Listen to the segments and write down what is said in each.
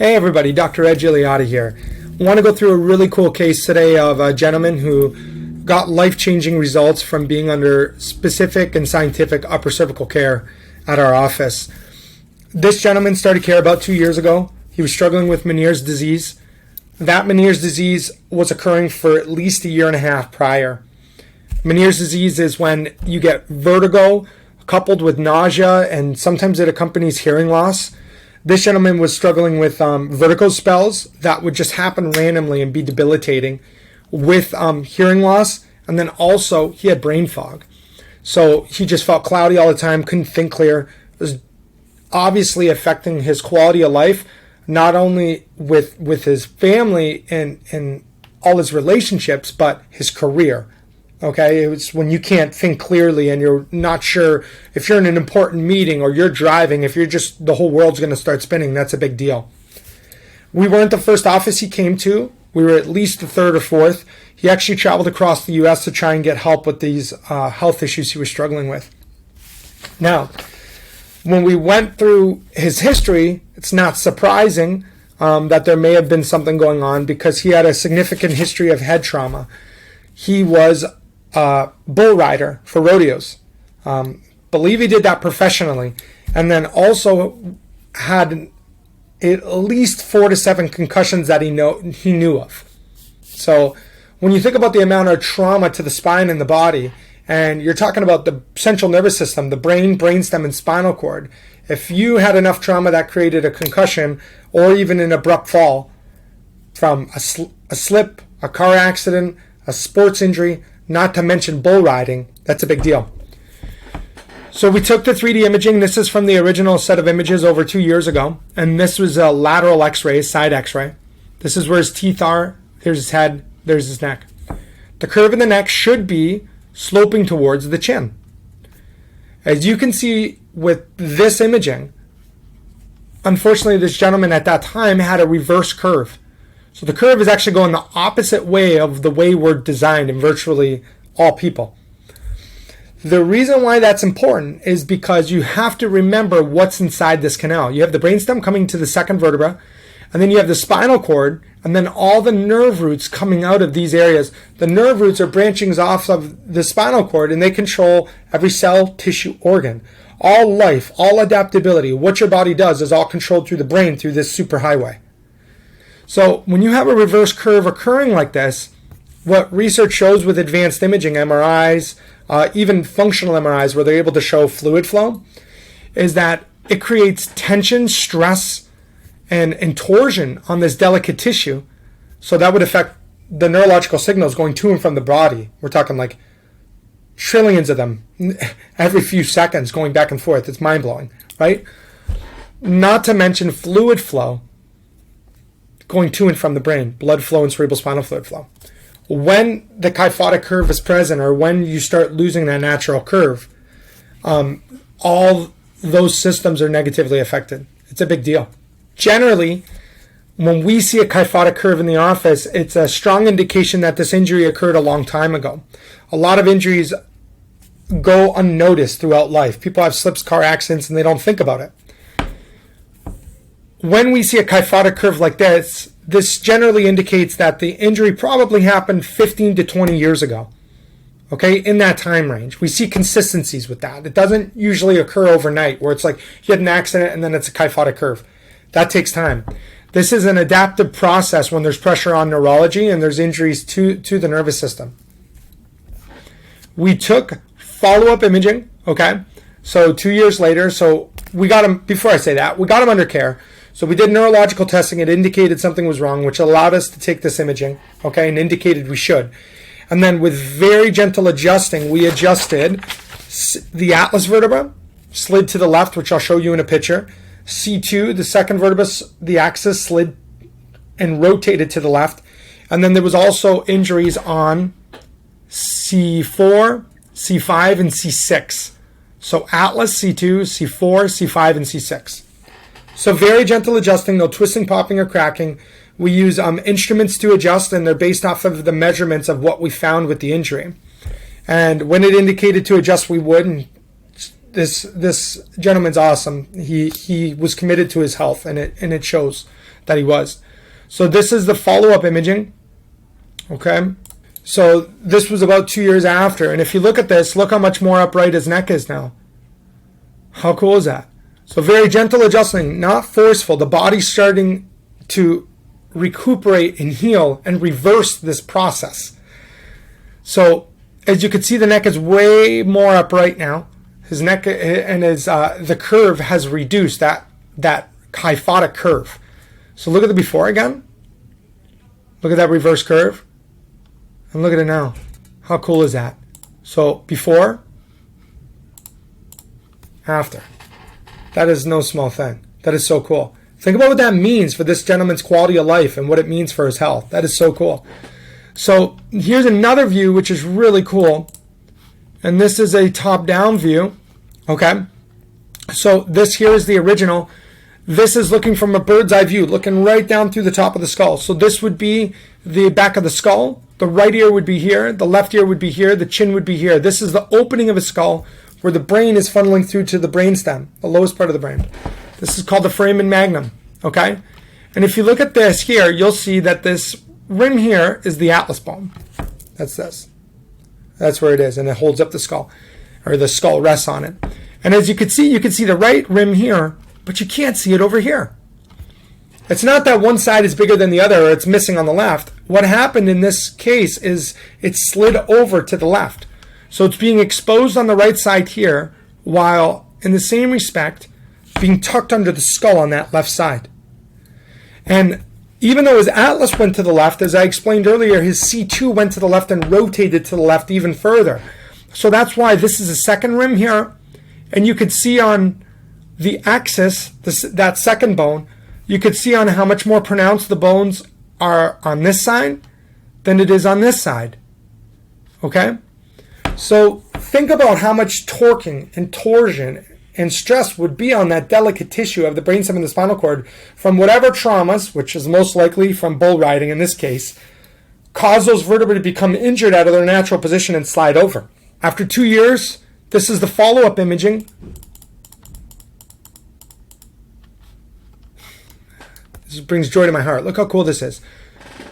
Hey everybody, Dr. Ed Gigliotti here. I want to go through a really cool case today of a gentleman who got life-changing results from being under specific and scientific upper cervical care at our office. This gentleman started care about 2 years ago. He was struggling with Meniere's disease. That Meniere's disease was occurring for at least a year and a half prior. Meniere's disease is when you get vertigo coupled with nausea, and sometimes it accompanies hearing loss. This gentleman was struggling with vertigo spells that would just happen randomly and be debilitating, with hearing loss, and then also he had brain fog. So he just felt cloudy all the time, couldn't think clear. It was obviously affecting his quality of life, not only with his family and all his relationships, but his career. Okay, it was when you can't think clearly and you're not sure if you're in an important meeting or you're driving, if you're just, the whole world's going to start spinning. That's a big deal. We weren't the first office he came to. We were at least the third or fourth. He actually traveled across the U.S. to try and get help with these health issues he was struggling with. Now, when we went through his history, it's not surprising that there may have been something going on, because he had a significant history of head trauma. He was bull rider for rodeos. Believe he did that professionally, and then also had at least 4 to 7 concussions that he knew of. So when you think about the amount of trauma to the spine and the body, and you're talking about the central nervous system, the brain, brainstem, and spinal cord, if you had enough trauma that created a concussion or even an abrupt fall from a slip, a car accident, a sports injury, not to mention bull riding, that's a big deal. So we took the 3D imaging. This is from the original set of images over 2 years ago. And this was a lateral x-ray, side x-ray. This is where his teeth are. Here's his head. There's his neck. The curve in the neck should be sloping towards the chin. As you can see with this imaging, unfortunately, this gentleman at that time had a reverse curve. So the curve is actually going the opposite way of the way we're designed in virtually all people. The reason why that's important is because you have to remember what's inside this canal. You have the brainstem coming to the second vertebra, and then you have the spinal cord, and then all the nerve roots coming out of these areas. The nerve roots are branchings off of the spinal cord, and they control every cell, tissue, organ. All life, all adaptability, what your body does is all controlled through the brain, through this superhighway. So when you have a reverse curve occurring like this, what research shows with advanced imaging, MRIs, even functional MRIs where they're able to show fluid flow, is that it creates tension, stress, and torsion on this delicate tissue. So that would affect the neurological signals going to and from the body. We're talking like trillions of them every few seconds going back and forth. It's mind-blowing, right? Not to mention fluid flow going to and from the brain, blood flow and cerebrospinal fluid flow. When the kyphotic curve is present, or when you start losing that natural curve, all those systems are negatively affected. It's a big deal. Generally, when we see a kyphotic curve in the office, it's a strong indication that this injury occurred a long time ago. A lot of injuries go unnoticed throughout life. People have slips, car accidents, and they don't think about it. When we see a kyphotic curve like this, this generally indicates that the injury probably happened 15 to 20 years ago. Okay, in that time range. We see consistencies with that. It doesn't usually occur overnight, where it's like you had an accident and then it's a kyphotic curve. That takes time. This is an adaptive process when there's pressure on neurology and there's injuries to the nervous system. We took follow-up imaging, okay? So 2 years later, so we got him, before I say that, we got him under care. So we did neurological testing. It indicated something was wrong, which allowed us to take this imaging, okay, and indicated we should. And then with very gentle adjusting, we adjusted the atlas vertebra, slid to the left, which I'll show you in a picture. C2, the second vertebra, the axis slid and rotated to the left. And then there was also injuries on C4, C5, and C6. So atlas, C2, C4, C5, and C6. So very gentle adjusting, no twisting, popping, or cracking. We use instruments to adjust, and they're based off of the measurements of what we found with the injury. And when it indicated to adjust, we would. And this gentleman's awesome. He was committed to his health, and it shows that he was. So this is the follow-up imaging. Okay, so this was about 2 years after, and if you look at this, look how much more upright his neck is now. How cool is that? So very gentle adjusting, not forceful. The body's starting to recuperate and heal and reverse this process. So as you can see, the neck is way more upright now. His neck and his the curve has reduced, that kyphotic curve. So look at the before again. Look at that reverse curve. And look at it now. How cool is that? So before, after. That is no small thing. That is so cool. Think about what that means for this gentleman's quality of life and what it means for his health. That is so cool. So here's another view which is really cool. And this is a top-down view. Okay. So this here is the original. This is looking from a bird's eye view, looking right down through the top of the skull. So this would be the back of the skull. The right ear would be here. The left ear would be here. The chin would be here. This is the opening of a skull where the brain is funneling through to the brainstem, the lowest part of the brain. This is called the foramen magnum. Okay. And if you look at this here, you'll see that this rim here is the atlas bone. That's this. That's where it is. And it holds up the skull, or the skull rests on it. And as you can see the right rim here, but you can't see it over here. It's not that one side is bigger than the other or it's missing on the left. What happened in this case is it slid over to the left. So it's being exposed on the right side here, while in the same respect being tucked under the skull on that left side. And even though his atlas went to the left, as I explained earlier, his C2 went to the left and rotated to the left even further. So that's why this is a second rim here. And you could see on the axis, that second bone, you could see on how much more pronounced the bones are on this side than it is on this side. Okay? So think about how much torquing and torsion and stress would be on that delicate tissue of the brainstem and the spinal cord from whatever traumas, which is most likely from bull riding in this case, cause those vertebrae to become injured out of their natural position and slide over. After 2 years, this is the follow-up imaging. This brings joy to my heart. Look how cool this is.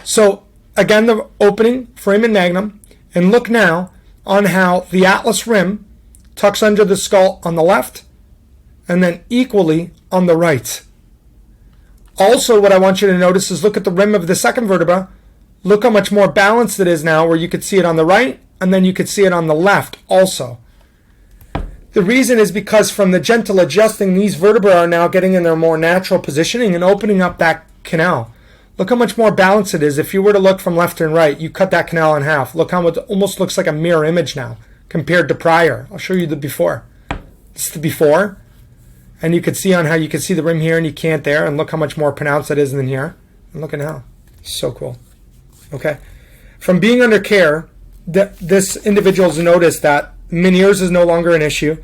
So again, the opening, foramen magnum, and look now on how the atlas rim tucks under the skull on the left and then equally on the right. Also, what I want you to notice is look at the rim of the second vertebra. Look how much more balanced it is now, where you could see it on the right and then you could see it on the left also. The reason is because from the gentle adjusting, these vertebrae are now getting in their more natural positioning and opening up that canal. Look how much more balanced it is. If you were to look from left and right, you cut that canal in half. Look how it almost looks like a mirror image now compared to prior. I'll show you the before. This is the before. And you can see on how you can see the rim here and you can't there. And look how much more pronounced it is than here. And look at now. So cool. Okay. From being under care, this individual's noticed that Meniere's is no longer an issue.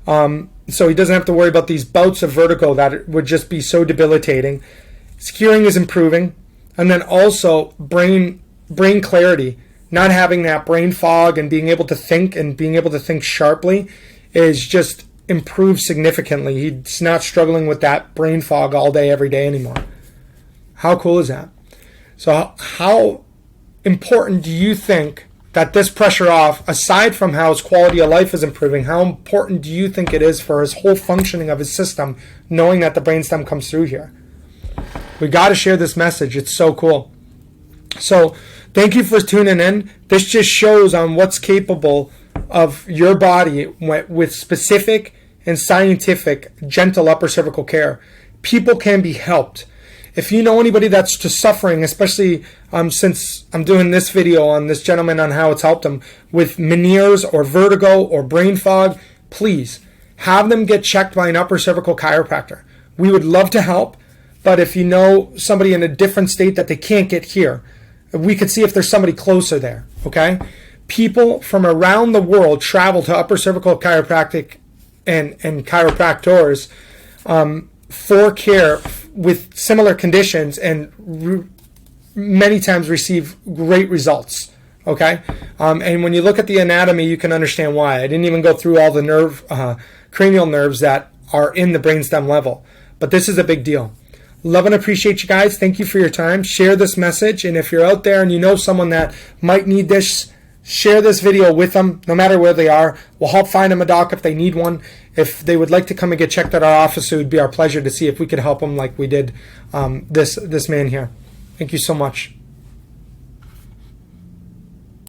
So he doesn't have to worry about these bouts of vertigo that it would just be so debilitating. His hearing is improving. And then also brain clarity, not having that brain fog and being able to think sharply is just improved significantly. He's not struggling with that brain fog all day, every day anymore. How cool is that? So how important do you think that this pressure off, aside from how his quality of life is improving, how important do you think it is for his whole functioning of his system, knowing that the brainstem comes through here? We got to share this message. It's so cool. So thank you for tuning in. This just shows on what's capable of your body with specific and scientific gentle upper cervical care. People can be helped. If you know anybody that's just suffering, especially since I'm doing this video on this gentleman on how it's helped him with Meniere's or vertigo or brain fog, please have them get checked by an upper cervical chiropractor. We would love to help, but if you know somebody in a different state that they can't get here, we could see if there's somebody closer there, okay? People from around the world travel to Upper Cervical Chiropractic and chiropractors for care with similar conditions and many times receive great results, okay? And when you look at the anatomy, you can understand why. I didn't even go through all the nerve cranial nerves that are in the brainstem level. But this is a big deal. Love and appreciate you guys. Thank you for your time. Share this message. And if you're out there and you know someone that might need this, share this video with them, no matter where they are. We'll help find them a doc if they need one. If they would like to come and get checked at our office, it would be our pleasure to see if we could help them like we did this man here. Thank you so much.